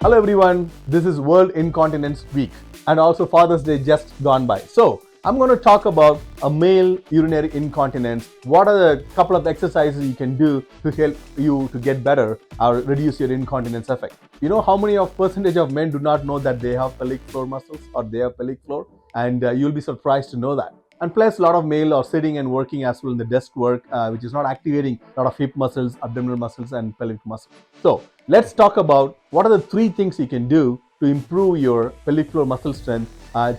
Hello everyone, this is World Incontinence Week and also Father's Day just gone by. So, I'm going to talk about a male urinary incontinence. What are the couple of exercises you can do to help you to get better or reduce your incontinence effect? You know how many of percentage of men do not know that they have pelvic floor muscles or they have pelvic floor? And you'll be surprised to know that. And plus, a lot of male are sitting and working as well in the desk work, which is not activating a lot of hip muscles, abdominal muscles, and pelvic muscles. So, let's talk about what are the three things you can do to improve your pelvic floor muscle strength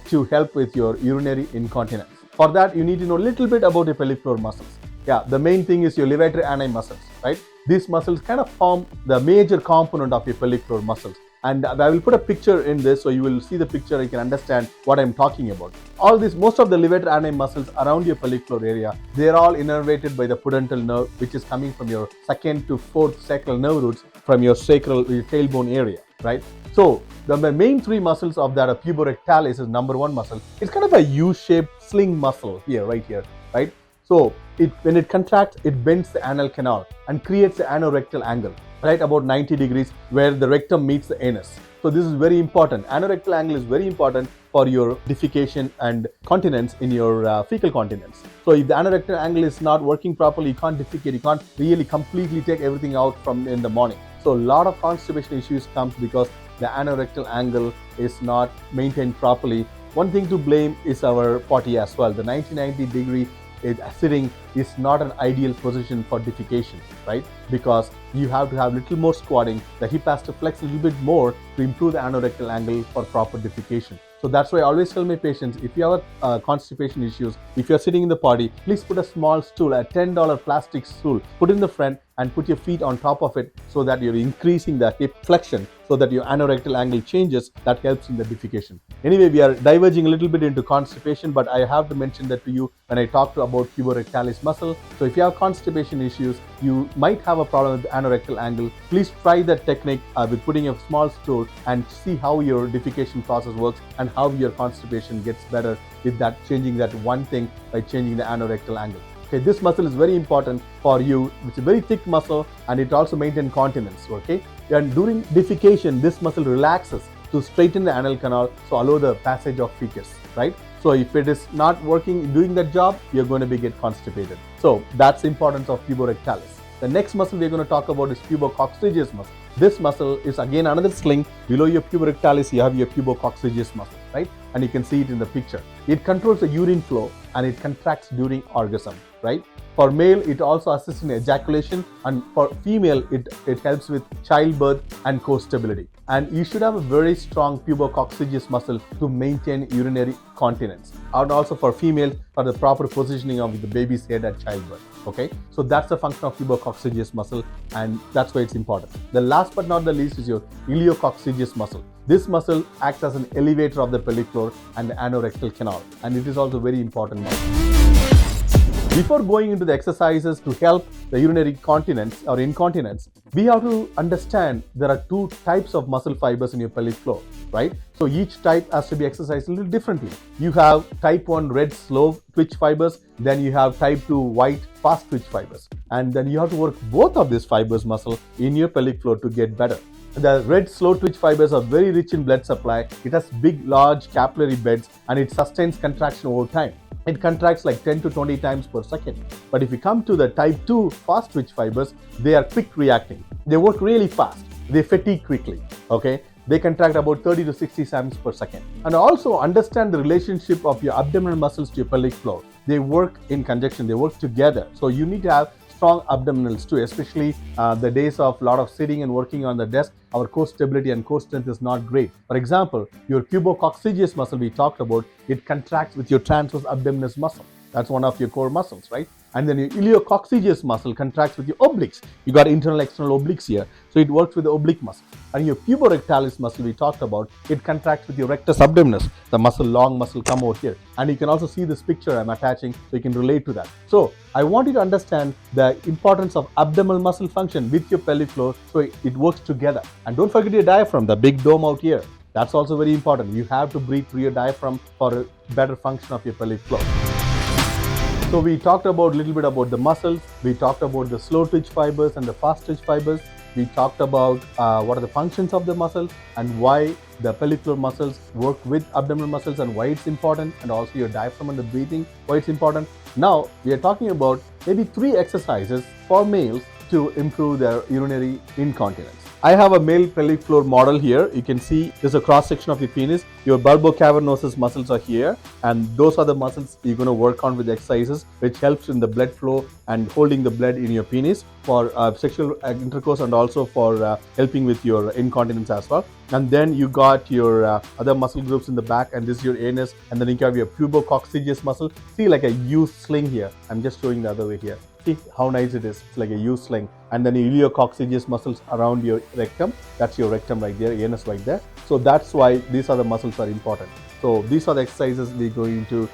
to help with your urinary incontinence. For that, you need to know a little bit about your pelvic floor muscles. Yeah, the main thing is your levator ani muscles, right? These muscles kind of form the major component of your pelvic floor muscles. And I will put a picture in this so you will see the picture and you can understand what I'm talking about. All this, most of the levator ani muscles around your pelvic floor area, they're all innervated by the pudendal nerve, which is coming from your second to fourth sacral nerve roots from your sacral, your tailbone area, right? So the main three muscles of that puborectalis is number one muscle. It's kind of a U-shaped sling muscle here, right here, right? So when it contracts, it bends the anal canal and creates the anorectal angle, right about 90 degrees where the rectum meets the anus. So this is very important. Anorectal angle is very important for your defecation and continence in your fecal continence. So if the anorectal angle is not working properly, you can't defecate, you can't really completely take everything out from in the morning. So a lot of constipation issues comes because the anorectal angle is not maintained properly. One thing to blame is our potty as well. The 90 degree sitting is not an ideal position for defecation, right? Because you have to have little more squatting. The hip has to flex a little bit more to improve the anorectal angle for proper defecation. So that's why I always tell my patients, if you have constipation issues, if you're sitting in the potty, please put a small stool, a $10 plastic stool, put in the front and put your feet on top of it so that you're increasing the hip flexion so that your anorectal angle changes. That helps in the defecation. Anyway, we are diverging a little bit into constipation, but I have to mention that to you when I talk about puborectalis muscle. So if you have constipation issues, you might have a problem with the anorectal angle. Please try that technique with putting a small stool and see how your defecation process works and how your constipation gets better with that, changing that one thing by changing the anorectal angle. Okay, this muscle is very important for you. It's a very thick muscle and it also maintains continence. Okay, and during defecation, this muscle relaxes to straighten the anal canal, so allow the passage of feces, right? So if it is not working, doing that job, you're going to get constipated. So that's the importance of puborectalis. The next muscle we're going to talk about is pubococcygeus muscle. This muscle is again another sling. Below your puborectalis, you have your pubococcygeus muscle, right? And you can see it in the picture. It controls the urine flow and it contracts during orgasm, right? For male, it also assists in ejaculation, and for female, it helps with childbirth and core stability. And you should have a very strong pubococcygeus muscle to maintain urinary continence. And also for females, for the proper positioning of the baby's head at childbirth. Okay, so that's the function of pubococcygeus muscle, and that's why it's important. The last but not the least is your iliococcygeus muscle. This muscle acts as an elevator of the pelvic floor and the anorectal canal, and it is also very important muscle. Before going into the exercises to help the urinary continence or incontinence, we have to understand there are two types of muscle fibers in your pelvic floor, right? So each type has to be exercised a little differently. You have type 1 red slow twitch fibers, then you have type 2 white fast twitch fibers. And then you have to work both of these fibers muscle in your pelvic floor to get better. The red slow twitch fibers are very rich in blood supply. It has big, large capillary beds and it sustains contraction over time. It contracts like 10 to 20 times per second. But if you come to the type 2 fast twitch fibers, they are quick reacting. They work really fast. They fatigue quickly. Okay? They contract about 30 to 60 times per second. And also understand the relationship of your abdominal muscles to your pelvic floor. They work in conjunction. They work together. So you need to have strong abdominals too, especially the days of a lot of sitting and working on the desk. Our core stability and core strength is not great. For example, your pubococcygeus muscle we talked about, it contracts with your transverse abdominis muscle. That's one of your core muscles, right? And then your iliococcygeus muscle contracts with your obliques. You got internal, external obliques here. So it works with the oblique muscle. And your puborectalis muscle we talked about, it contracts with your rectus abdominis, the muscle, long muscle come over here. And you can also see this picture I'm attaching so you can relate to that. So I want you to understand the importance of abdominal muscle function with your pelvic floor so it works together. And don't forget your diaphragm, the big dome out here. That's also very important. You have to breathe through your diaphragm for a better function of your pelvic floor. So we talked about a little bit about the muscles, we talked about the slow twitch fibers and the fast twitch fibers. we talked about what are the functions of the muscles and why the pelvic floor muscles work with abdominal muscles and why it's important, and also your diaphragm and the breathing, why it's important. Now we are talking about maybe 3 exercises for males to improve their urinary incontinence. I have a male pelvic floor model here. You can see there's a cross section of your penis. Your bulbocavernosus muscles are here, and those are the muscles you're going to work on with exercises, which helps in the blood flow and holding the blood in your penis for sexual intercourse, and also for helping with your incontinence as well. And then you got your other muscle groups in the back, and this is your anus, and then you have your pubococcygeus muscle. See, like a U sling here. I'm just showing the other way here. See how nice it is. It's like a U sling. And then your iliococcygeus muscles around your rectum. That's your rectum right there, anus right there. So that's why these are the muscles are important. So these are the exercises we're going to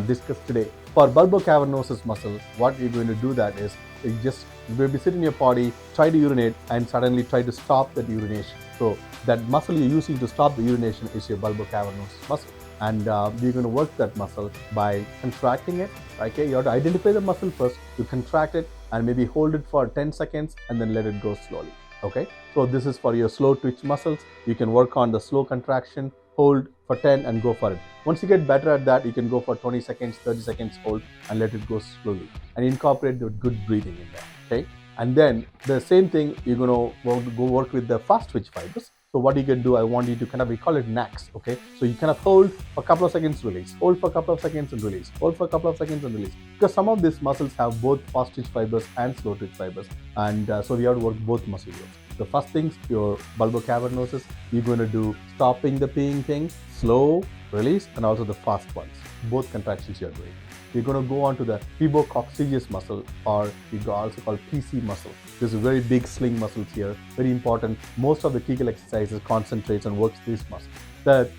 discuss today. For bulbocavernosus muscle, what you're going to do that is you just will be sitting in your potty, try to urinate, and suddenly try to stop that urination. So that muscle you're using to stop the urination is your bulbocavernosus muscle. And you're going to work that muscle by contracting it. Okay, you have to identify the muscle first, you contract it and maybe hold it for 10 seconds and then let it go slowly. Okay, so this is for your slow twitch muscles. You can work on the slow contraction, hold for 10 and go for it. Once you get better at that, you can go for 20 seconds, 30 seconds, hold and let it go slowly, and incorporate the good breathing in there. Okay, and then the same thing, you're going to go work with the fast twitch fibers. So what you can do, I want you to kind of, we call it knacks. Okay, so you kind of hold for a couple of seconds, release, hold for a couple of seconds and release, hold for a couple of seconds and release, because some of these muscles have both fast twitch fibers and slow twitch fibers, and so we have to work both muscle groups. The first things, your bulbocavernosus, you're going to do stopping the peeing thing, slow release, and also the fast ones, both contractions you're doing. You're going to go on to the pubococcygeus muscle, or you also call PC muscle. There's a very big sling muscles here, very important. Most of the Kegel exercises concentrates and works this muscle.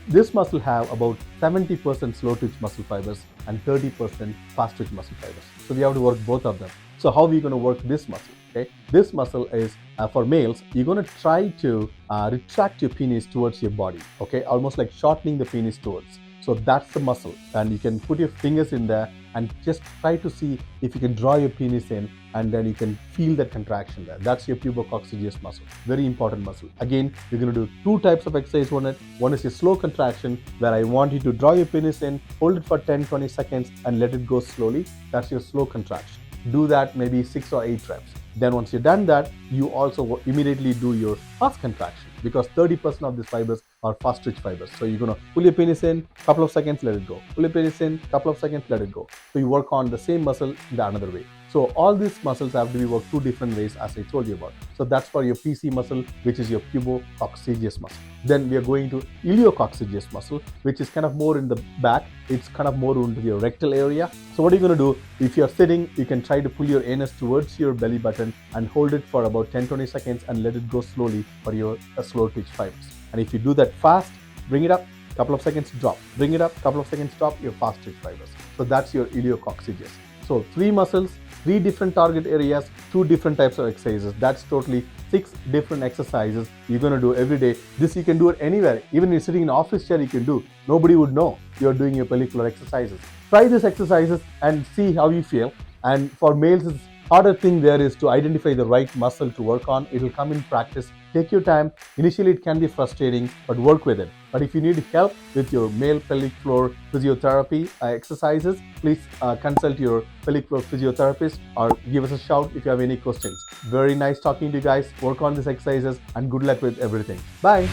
This muscle have about 70% slow twitch muscle fibers and 30% fast twitch muscle fibers. So we have to work both of them. So how are we going to work this muscle? Okay, this muscle is for males. You're going to try to retract your penis towards your body. Okay, almost like shortening the penis towards. So that's the muscle, and you can put your fingers in there and just try to see if you can draw your penis in, and then you can feel that contraction there. That's your pubococcygeus muscle, very important muscle. Again, you're going to do 2 types of exercise on it. One is your slow contraction, where I want you to draw your penis in, hold it for 10-20 seconds and let it go slowly. That's your slow contraction. Do that maybe 6 or 8 reps. Then once you've done that, you also immediately do your fast contraction, because 30% of these fibers are fast twitch fibers. So you're going to pull your penis in, couple of seconds, let it go. Pull your penis in, couple of seconds, let it go. So you work on the same muscle the another way. So all these muscles have to be worked 2 different ways, as I told you about. So that's for your PC muscle, which is your pubococcygeus muscle. Then we are going to iliococcygeus muscle, which is kind of more in the back. It's kind of more into your rectal area. So what are you going to do? If you're sitting, you can try to pull your anus towards your belly button and hold it for about 10-20 seconds and let it go slowly for your slow twitch fibers. And if you do that fast, bring it up, couple of seconds, drop. Bring it up, couple of seconds, drop, your fast twitch fibers. So that's your iliococcygeus. So 3 muscles, 3 different target areas, 2 different types of exercises. That's totally 6 different exercises you're going to do every day. This you can do it anywhere. Even if you're sitting in an office chair, you can do. Nobody would know you're doing your pelvic floor exercises. Try these exercises and see how you feel. And for males, it's harder thing there is to identify the right muscle to work on. It will come in practice. Take your time. Initially, it can be frustrating, but work with it. But if you need help with your male pelvic floor physiotherapy exercises, please consult your pelvic floor physiotherapist or give us a shout if you have any questions. Very nice talking to you guys. Work on these exercises and good luck with everything. Bye.